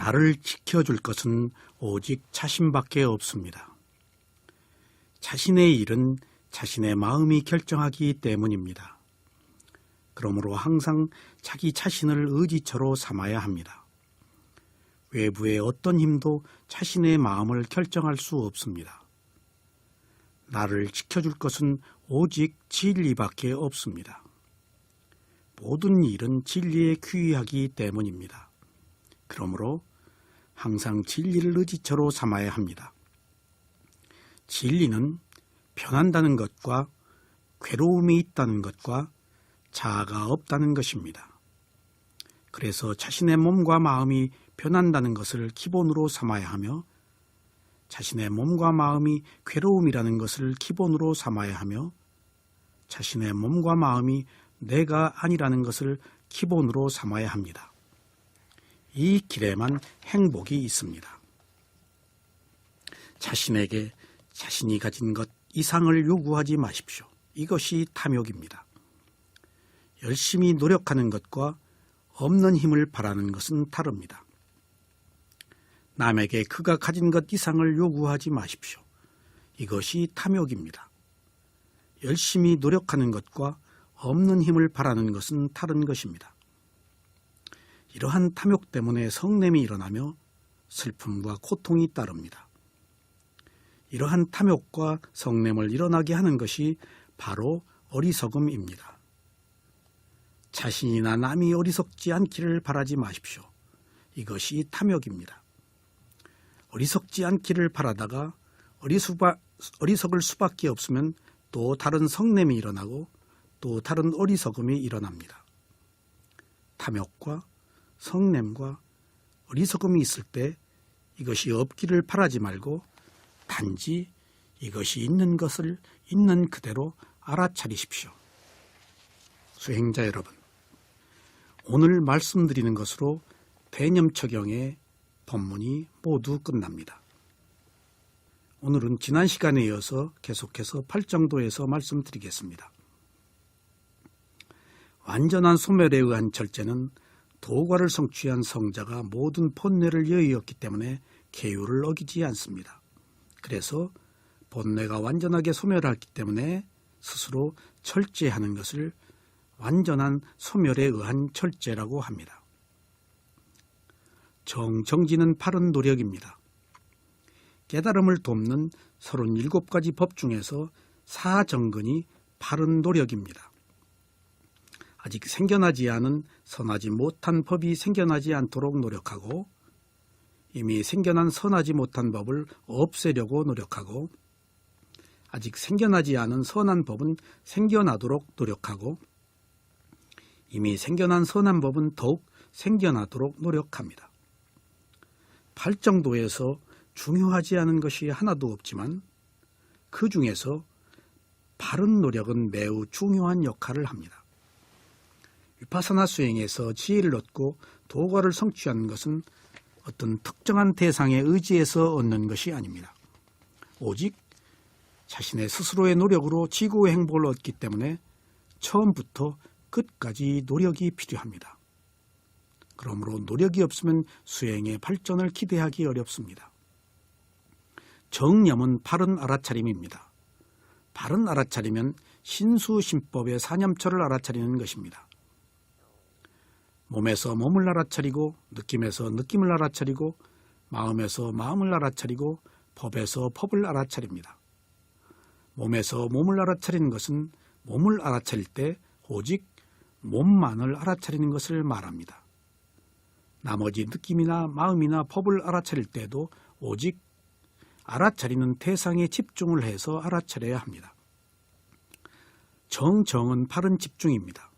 나를 지켜줄 것은 오직 자신밖에 없습니다. 자신의 일은 자신의 마음이 결정하기 때문입니다. 그러므로 항상 자기 자신을 의지처로 삼아야 합니다. 외부의 어떤 힘도 자신의 마음을 결정할 수 없습니다. 나를 지켜줄 것은 오직 진리밖에 없습니다. 모든 일은 진리에 귀하기 때문입니다. 그러므로 항상 진리를 의지처로 삼아야 합니다. 진리는 변한다는 것과 괴로움이 있다는 것과 자아가 없다는 것입니다. 그래서 자신의 몸과 마음이 변한다는 것을 기본으로 삼아야 하며 자신의 몸과 마음이 괴로움이라는 것을 기본으로 삼아야 하며 자신의 몸과 마음이 내가 아니라는 것을 기본으로 삼아야 합니다. 이 길에만 행복이 있습니다. 자신에게 자신이 가진 것 이상을 요구하지 마십시오. 이것이 탐욕입니다. 열심히 노력하는 것과 없는 힘을 바라는 것은 다릅니다. 남에게 그가 가진 것 이상을 요구하지 마십시오. 이것이 탐욕입니다. 열심히 노력하는 것과 없는 힘을 바라는 것은 다른 것입니다. 이러한 탐욕 때문에 성냄이 일어나며 슬픔과 고통이 따릅니다. 이러한 탐욕과 성냄을 일어나게 하는 것이 바로 어리석음입니다. 자신이나 남이 어리석지 않기를 바라지 마십시오. 이것이 탐욕입니다. 어리석지 않기를 바라다가 어리석을 수밖에 없으면 또 다른 성냄이 일어나고 또 다른 어리석음이 일어납니다. 탐욕과 성냄과 어리석음이 있을 때 이것이 없기를 바라지 말고 단지 이것이 있는 것을 있는 그대로 알아차리십시오. 수행자 여러분, 오늘 말씀드리는 것으로 대념처경의 법문이 모두 끝납니다. 오늘은 지난 시간에 이어서 계속해서 8정도에서 말씀드리겠습니다. 완전한 소멸에 의한 절제는 도과를 성취한 성자가 모든 본뇌를 여의었기 때문에 계율을 어기지 않습니다. 그래서 본뇌가 완전하게 소멸하기 때문에 스스로 철제하는 것을 완전한 소멸에 의한 철제라고 합니다. 정지는 바른 노력입니다. 깨달음을 돕는 37가지 법 중에서 사정근이 바른 노력입니다. 아직 생겨나지 않은 선하지 못한 법이 생겨나지 않도록 노력하고 이미 생겨난 선하지 못한 법을 없애려고 노력하고 아직 생겨나지 않은 선한 법은 생겨나도록 노력하고 이미 생겨난 선한 법은 더욱 생겨나도록 노력합니다. 8정도에서 중요하지 않은 것이 하나도 없지만 그 중에서 바른 노력은 매우 중요한 역할을 합니다. 위파사나 수행에서 지혜를 얻고 도과를 성취하는 것은 어떤 특정한 대상에 의지해서 얻는 것이 아닙니다. 오직 자신의 스스로의 노력으로 지구의 행복을 얻기 때문에 처음부터 끝까지 노력이 필요합니다. 그러므로 노력이 없으면 수행의 발전을 기대하기 어렵습니다. 정념은 바른 알아차림입니다. 바른 알아차리면 신수신법의 사념처를 알아차리는 것입니다. 몸에서 몸을 알아차리고 느낌에서 느낌을 알아차리고 마음에서 마음을 알아차리고 법에서 법을 알아차립니다. 몸에서 몸을 알아차리는 것은 몸을 알아차릴 때 오직 몸만을 알아차리는 것을 말합니다. 나머지 느낌이나 마음이나 법을 알아차릴 때도 오직 알아차리는 대상에 집중을 해서 알아차려야 합니다. 정은 바른 집중입니다.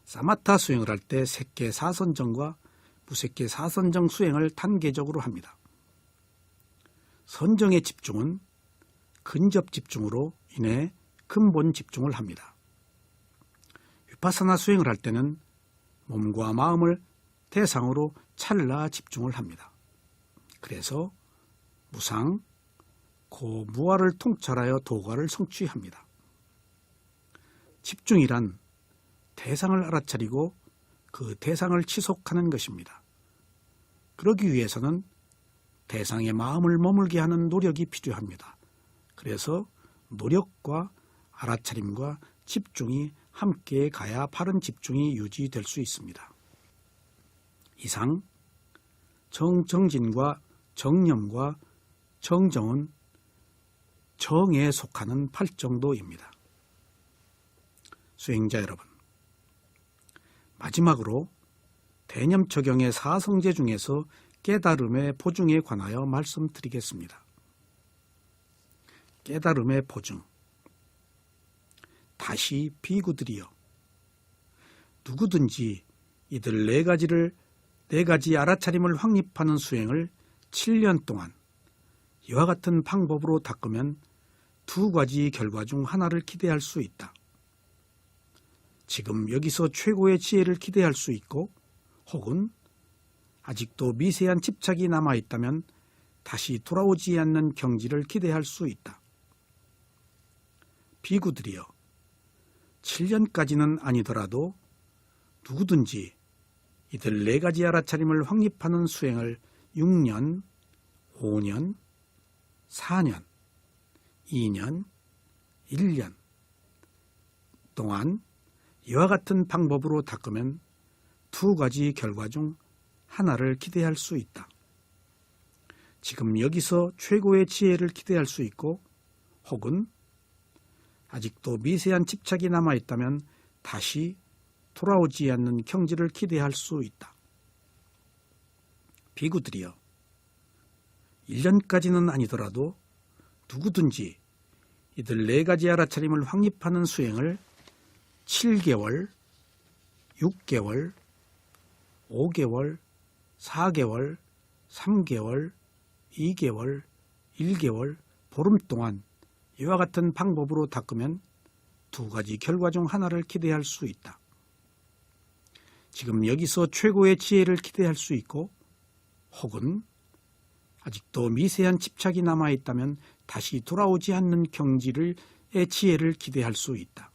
사마타 수행을 할 때 색계 사선정과 무색계 사선정 수행을 단계적으로 합니다. 선정의 집중은 근접 집중으로 인해 근본 집중을 합니다. 위파사나 수행을 할 때는 몸과 마음을 대상으로 찰나 집중을 합니다. 그래서 무상, 고무아를 통찰하여 도과를 성취합니다. 집중이란 대상을 알아차리고 그 대상을 지속하는 것입니다. 그러기 위해서는 대상의 마음을 머물게 하는 노력이 필요합니다. 그래서 노력과 알아차림과 집중이 함께 가야 바른 집중이 유지될 수 있습니다. 이상 정진과 정념과 정정은 정에 속하는 8정도입니다. 수행자 여러분, 마지막으로 대념처경의 4성제 중에서 깨달음의 보증에 관하여 말씀드리겠습니다. 깨달음의 보증. 다시 비구들이여, 누구든지 이들 네 가지 알아차림을 확립하는 수행을 7년 동안 이와 같은 방법으로 닦으면 2가지 결과 중 하나를 기대할 수 있다. 지금 여기서 최고의 지혜를 기대할 수 있고, 혹은 아직도 미세한 집착이 남아있다면 다시 돌아오지 않는 경지를 기대할 수 있다. 비구들이여, 7년까지는 아니더라도 누구든지 이들 4가지 알아차림을 확립하는 수행을 6년, 5년, 4년, 2년, 1년 동안 이와 같은 방법으로 닦으면 2가지 결과 중 하나를 기대할 수 있다. 지금 여기서 최고의 지혜를 기대할 수 있고, 혹은 아직도 미세한 집착이 남아있다면 다시 돌아오지 않는 경지를 기대할 수 있다. 비구들이여, 1년까지는 아니더라도 누구든지 이들 4가지 알아차림을 확립하는 수행을 7개월, 6개월, 5개월, 4개월, 3개월, 2개월, 1개월, 보름 동안 이와 같은 방법으로 닦으면 2가지 결과 중 하나를 기대할 수 있다. 지금 여기서 최고의 지혜를 기대할 수 있고, 혹은 아직도 미세한 집착이 남아있다면 다시 돌아오지 않는 경지의 지혜를 기대할 수 있다.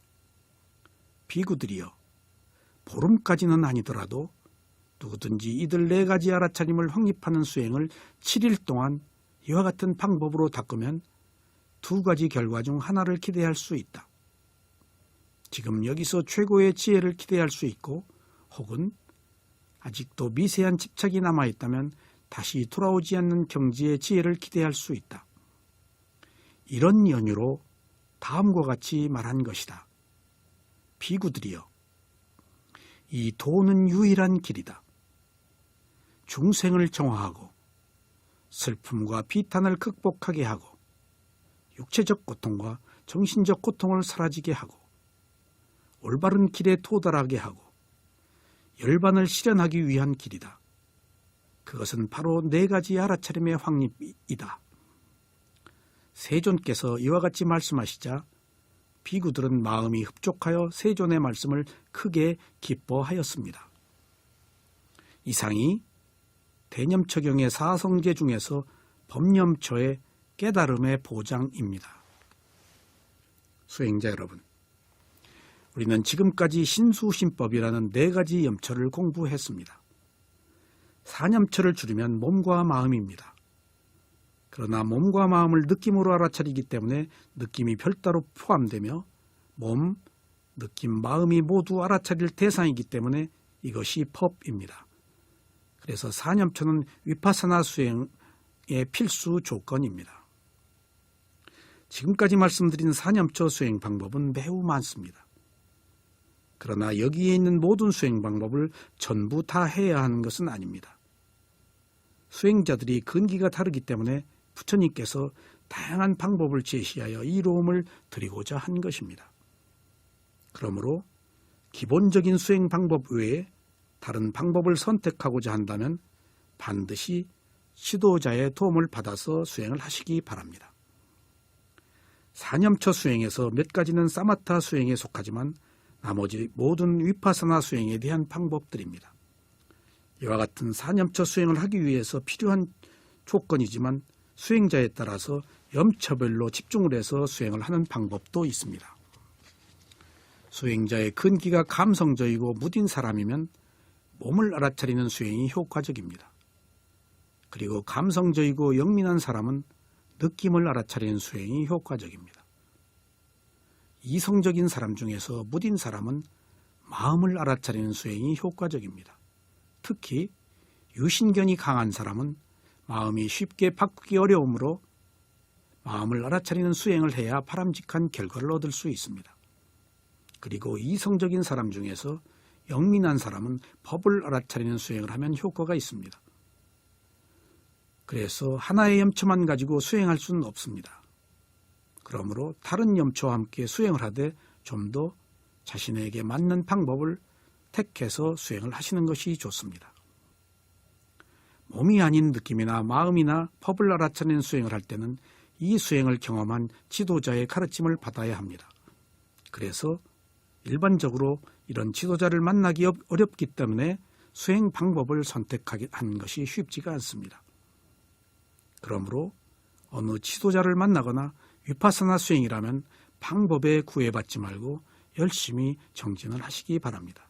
비구들이여, 보름까지는 아니더라도 누구든지 이들 4가지 알아차림을 확립하는 수행을 7일 동안 이와 같은 방법으로 닦으면 2가지 결과 중 하나를 기대할 수 있다. 지금 여기서 최고의 지혜를 기대할 수 있고, 혹은 아직도 미세한 집착이 남아있다면 다시 돌아오지 않는 경지의 지혜를 기대할 수 있다. 이런 연유로 다음과 같이 말한 것이다. 비구들이여, 이 도는 유일한 길이다. 중생을 정화하고 슬픔과 비탄을 극복하게 하고 육체적 고통과 정신적 고통을 사라지게 하고 올바른 길에 도달하게 하고 열반을 실현하기 위한 길이다. 그것은 바로 4가지 알아차림의 확립이다. 세존께서 이와 같이 말씀하시자 비구들은 마음이 흡족하여 세존의 말씀을 크게 기뻐하였습니다. 이상이 대념처경의 4성제 중에서 법념처의 깨달음의 보장입니다. 수행자 여러분, 우리는 지금까지 신수신법이라는 4가지 염처를 공부했습니다. 4념처를 줄이면 몸과 마음입니다. 그러나 몸과 마음을 느낌으로 알아차리기 때문에 느낌이 별도로 포함되며 몸, 느낌, 마음이 모두 알아차릴 대상이기 때문에 이것이 법입니다. 그래서 4념처는 위파사나 수행의 필수 조건입니다. 지금까지 말씀드린 4념처 수행 방법은 매우 많습니다. 그러나 여기에 있는 모든 수행 방법을 전부 다 해야 하는 것은 아닙니다. 수행자들이 근기가 다르기 때문에 부처님께서 다양한 방법을 제시하여 이로움을 드리고자 한 것입니다. 그러므로 기본적인 수행 방법 외에 다른 방법을 선택하고자 한다면 반드시 지도자의 도움을 받아서 수행을 하시기 바랍니다. 4념처 수행에서 몇 가지는 사마타 수행에 속하지만 나머지 모든 위파사나 수행에 대한 방법들입니다. 이와 같은 4념처 수행을 하기 위해서 필요한 조건이지만 수행자에 따라서 염처별로 집중을 해서 수행을 하는 방법도 있습니다. 수행자의 근기가 감성적이고 무딘 사람이면 몸을 알아차리는 수행이 효과적입니다. 그리고 감성적이고 영민한 사람은 느낌을 알아차리는 수행이 효과적입니다. 이성적인 사람 중에서 무딘 사람은 마음을 알아차리는 수행이 효과적입니다. 특히 유신견이 강한 사람은 마음이 쉽게 바꾸기 어려우므로 마음을 알아차리는 수행을 해야 바람직한 결과를 얻을 수 있습니다. 그리고 이성적인 사람 중에서 영민한 사람은 법을 알아차리는 수행을 하면 효과가 있습니다. 그래서 하나의 염초만 가지고 수행할 수는 없습니다. 그러므로 다른 염초와 함께 수행을 하되 좀 더 자신에게 맞는 방법을 택해서 수행을 하시는 것이 좋습니다. 몸이 아닌 느낌이나 마음이나 법을 알아차리는 수행을 할 때는 이 수행을 경험한 지도자의 가르침을 받아야 합니다. 그래서 일반적으로 이런 지도자를 만나기 어렵기 때문에 수행 방법을 선택하는 것이 쉽지가 않습니다. 그러므로 어느 지도자를 만나거나 위파사나 수행이라면 방법에 구애받지 말고 열심히 정진을 하시기 바랍니다.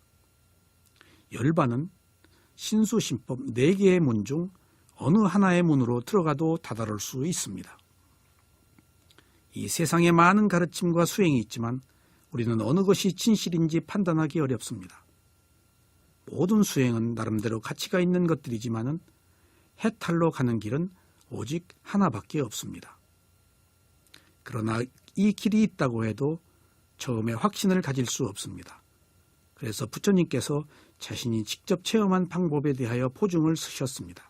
열반은 신수신법 4개의 문 중 어느 하나의 문으로 들어가도 다다를 수 있습니다. 이 세상에 많은 가르침과 수행이 있지만 우리는 어느 것이 진실인지 판단하기 어렵습니다. 모든 수행은 나름대로 가치가 있는 것들이지만 해탈로 가는 길은 오직 하나밖에 없습니다. 그러나 이 길이 있다고 해도 처음에 확신을 가질 수 없습니다. 그래서 부처님께서 자신이 직접 체험한 방법에 대하여 포중을 쓰셨습니다.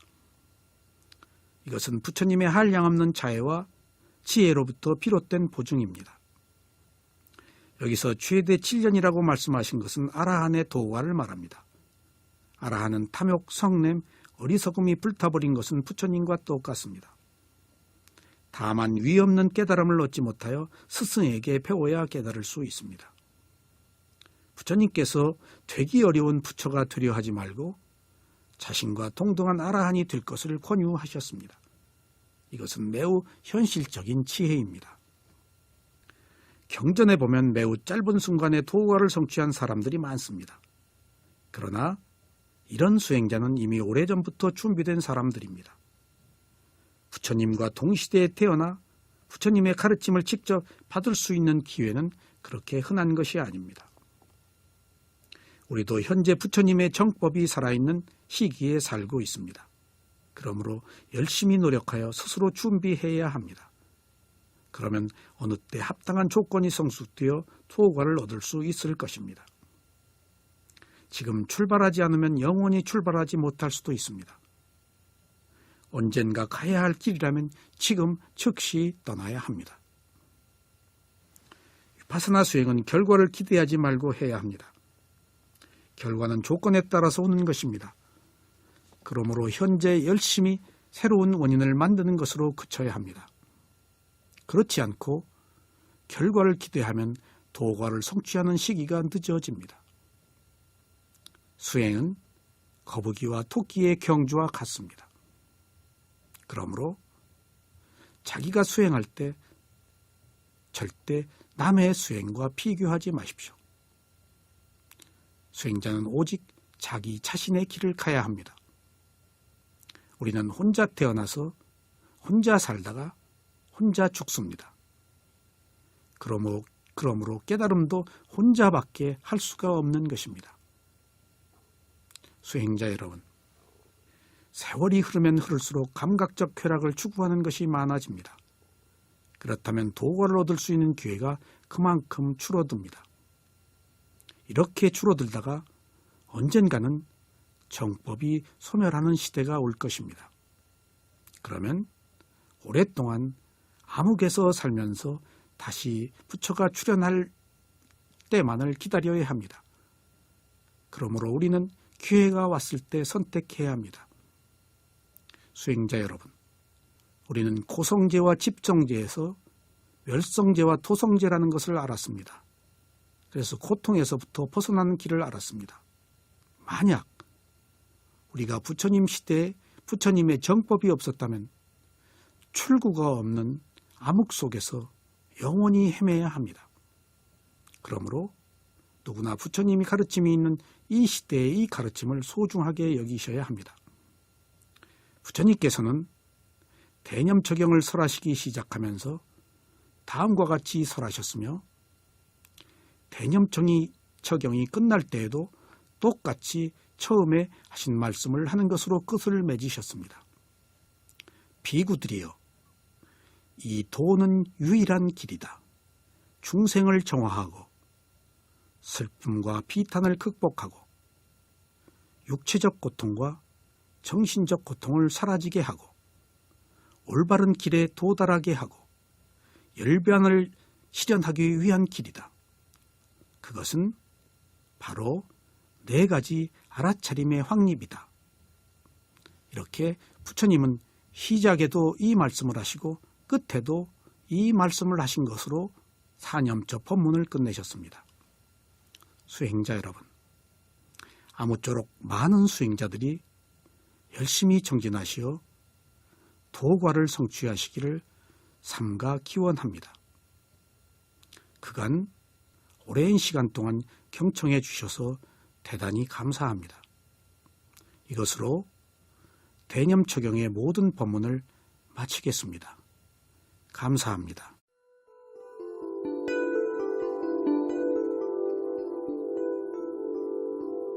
이것은 부처님의 한량없는 자애와 지혜로부터 비롯된 보증입니다. 여기서 최대 7년이라고 말씀하신 것은 아라한의 도가를 말합니다. 아라한은 탐욕, 성냄, 어리석음이 불타버린 것은 부처님과 똑같습니다. 다만 위없는 깨달음을 얻지 못하여 스승에게 배워야 깨달을 수 있습니다. 부처님께서 되기 어려운 부처가 되려 하지 말고 자신과 동등한 아라한이 될 것을 권유하셨습니다. 이것은 매우 현실적인 지혜입니다. 경전에 보면 매우 짧은 순간에 도가를 성취한 사람들이 많습니다. 그러나 이런 수행자는 이미 오래전부터 준비된 사람들입니다. 부처님과 동시대에 태어나 부처님의 가르침을 직접 받을 수 있는 기회는 그렇게 흔한 것이 아닙니다. 우리도 현재 부처님의 정법이 살아있는 시기에 살고 있습니다. 그러므로 열심히 노력하여 스스로 준비해야 합니다. 그러면 어느 때 합당한 조건이 성숙되어 도가를 얻을 수 있을 것입니다. 지금 출발하지 않으면 영원히 출발하지 못할 수도 있습니다. 언젠가 가야 할 길이라면 지금 즉시 떠나야 합니다. 위파사나 수행은 결과를 기대하지 말고 해야 합니다. 결과는 조건에 따라서 오는 것입니다. 그러므로 현재 열심히 새로운 원인을 만드는 것으로 그쳐야 합니다. 그렇지 않고 결과를 기대하면 도가를 성취하는 시기가 늦어집니다. 수행은 거북이와 토끼의 경주와 같습니다. 그러므로 자기가 수행할 때 절대 남의 수행과 비교하지 마십시오. 수행자는 오직 자기 자신의 길을 가야 합니다. 우리는 혼자 태어나서 혼자 살다가 혼자 죽습니다. 그러므로 깨달음도 혼자밖에 할 수가 없는 것입니다. 수행자 여러분, 세월이 흐르면 흐를수록 감각적 쾌락을 추구하는 것이 많아집니다. 그렇다면 도가를 얻을 수 있는 기회가 그만큼 줄어듭니다. 이렇게 줄어들다가 언젠가는 정법이 소멸하는 시대가 올 것입니다. 그러면 오랫동안 암흑에서 살면서 다시 부처가 출현할 때만을 기다려야 합니다. 그러므로 우리는 기회가 왔을 때 선택해야 합니다. 수행자 여러분, 우리는 고성제와 집정제에서 멸성제와 토성제라는 것을 알았습니다. 그래서 고통에서부터 벗어나는 길을 알았습니다. 만약 우리가 부처님 시대에 부처님의 정법이 없었다면 출구가 없는 암흑 속에서 영원히 헤매야 합니다. 그러므로 누구나 부처님이 가르침이 있는 이 시대의 이 가르침을 소중하게 여기셔야 합니다. 부처님께서는 대념처경을 설하시기 시작하면서 다음과 같이 설하셨으며 대념처경이 끝날 때에도 똑같이 처음에 하신 말씀을 하는 것으로 끝을 맺으셨습니다. 비구들이여, 이 도는 유일한 길이다. 중생을 정화하고 슬픔과 비탄을 극복하고 육체적 고통과 정신적 고통을 사라지게 하고 올바른 길에 도달하게 하고 열반을 실현하기 위한 길이다. 그것은 바로 4가지 알아차림의 확립이다. 이렇게 부처님은 시작에도 이 말씀을 하시고 끝에도 이 말씀을 하신 것으로 사념처 법문을 끝내셨습니다. 수행자 여러분, 아무쪼록 많은 수행자들이 열심히 정진하시어 도과를 성취하시기를 삼가 기원합니다. 그간 오랜 시간 동안 경청해 주셔서 대단히 감사합니다. 이것으로 대념처경의 모든 법문을 마치겠습니다. 감사합니다.